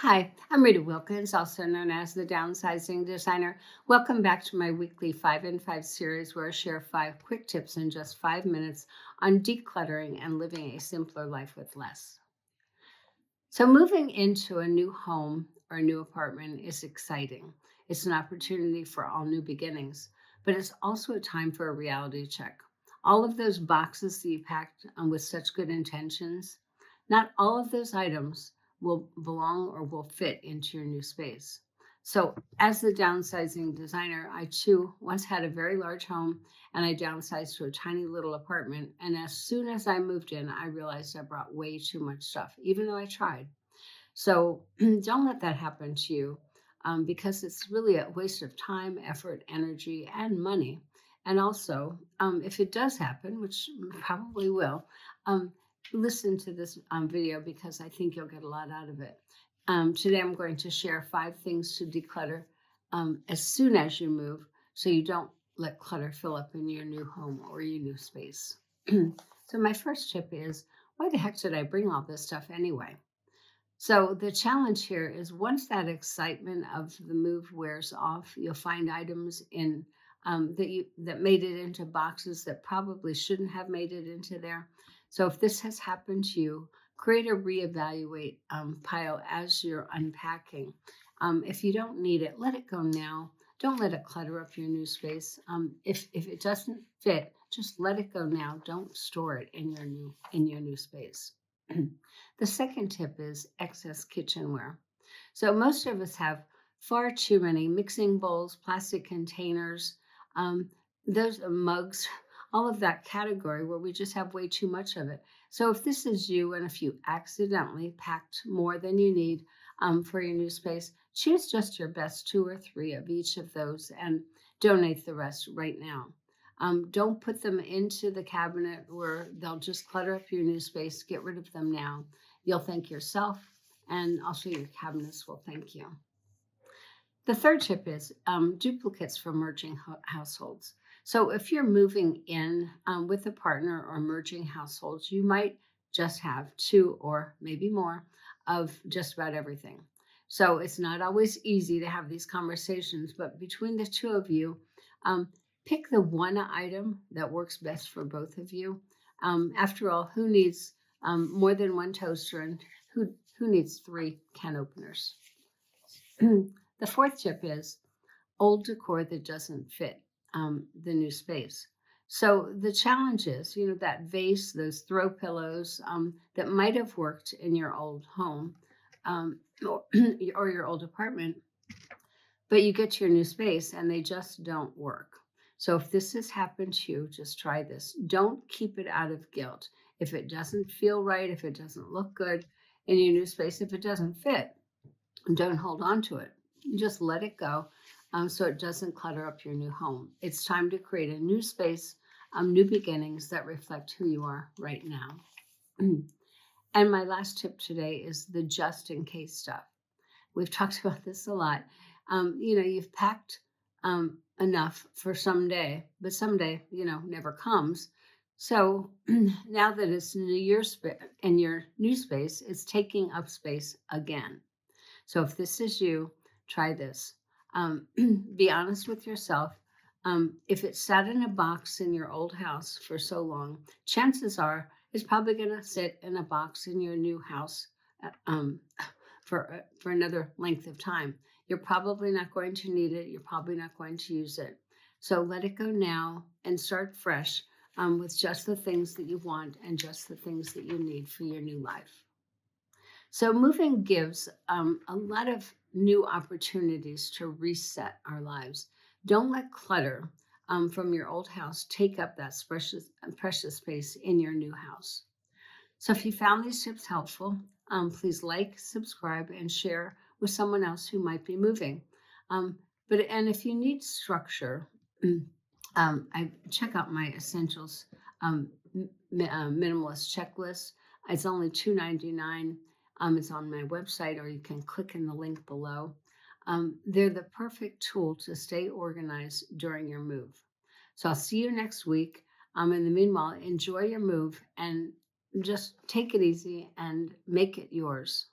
Hi, I'm Rita Wilkins, also known as the Downsizing Designer. Welcome back to my weekly 5 in 5 series where I share 5 quick tips in just 5 minutes on decluttering and living a simpler life with less. So, moving into a new home or a new apartment is exciting. It's an opportunity for all new beginnings, but it's also a time for a reality check. All of those boxes that you packed with such good intentions, not all of those items will belong or will fit into your new space. So, as the downsizing designer, I too once had a very large home and I downsized to a tiny little apartment. And as soon as I moved in, I realized I brought way too much stuff, even though I tried. So don't let that happen to you because it's really a waste of time, effort, energy, and money. And also, if it does happen, which probably will, um, listen to this video because I think you'll get a lot out of it. Today, I'm going to share 5 things to declutter as soon as you move so you don't let clutter fill up in your new home or your new space. So, my first tip is why the heck did I bring all this stuff anyway? So the challenge here is once that excitement of the move wears off, you'll find items in that made it into boxes that probably shouldn't have made it into there. So if this has happened to you, create a reevaluate pile as you're unpacking. If you don't need it, let it go now. Don't let it clutter up your new space. If it doesn't fit, just let it go now. Don't store it in your new space. The second tip is excess kitchenware. So most of us have far too many mixing bowls, plastic containers, um, those mugs, all of that category where we just have way too much of it. So if this is you and if you accidentally packed more than you need for your new space, choose just your best 2 or 3 of each of those and donate the rest right now. Don't put them into the cabinet where they'll just clutter up your new space. Get rid of them now. You'll thank yourself, and also your cabinets will thank you. The third tip is duplicates for merging households. So, if you're moving in with a partner or merging households, you might just have 2 or maybe more of just about everything. So, it's not always easy to have these conversations, but between the two of you, um, pick the one item that works best for both of you. After all, who needs more than one toaster and who needs 3 can openers? The fourth tip is old decor that doesn't fit the new space. So the challenge is, that vase, those throw pillows that might have worked in your old home or your old apartment, but you get to your new space and they just don't work. So if this has happened to you, just try this. Don't keep it out of guilt. If it doesn't feel right, if it doesn't look good in your new space, if it doesn't fit, don't hold on to it. Just let it go so it doesn't clutter up your new home. It's time to create a new space, new beginnings that reflect who you are right now. And my last tip today is the just in case stuff. We've talked about this a lot. You've packed enough for someday, but someday, never comes. So now that it's in your new space, it's taking up space again. So if this is you, try this. Be honest with yourself. If it sat in a box in your old house for so long, chances are it's probably going to sit in a box in your new house for another length of time. You're probably not going to need it. You're probably not going to use it. So let it go now and start fresh with just the things that you want and just the things that you need for your new life. So moving gives a lot of new opportunities to reset our lives. Don't let clutter from your old house take up that precious space in your new house. So if you found these tips helpful, please like, subscribe, and share with someone else who might be moving. And if you need structure, I check out my essentials minimalist checklist. It's only $2.99. It's on my website, or you can click in the link below. They're the perfect tool to stay organized during your move. So I'll see you next week. In the meanwhile, enjoy your move and just take it easy and make it yours.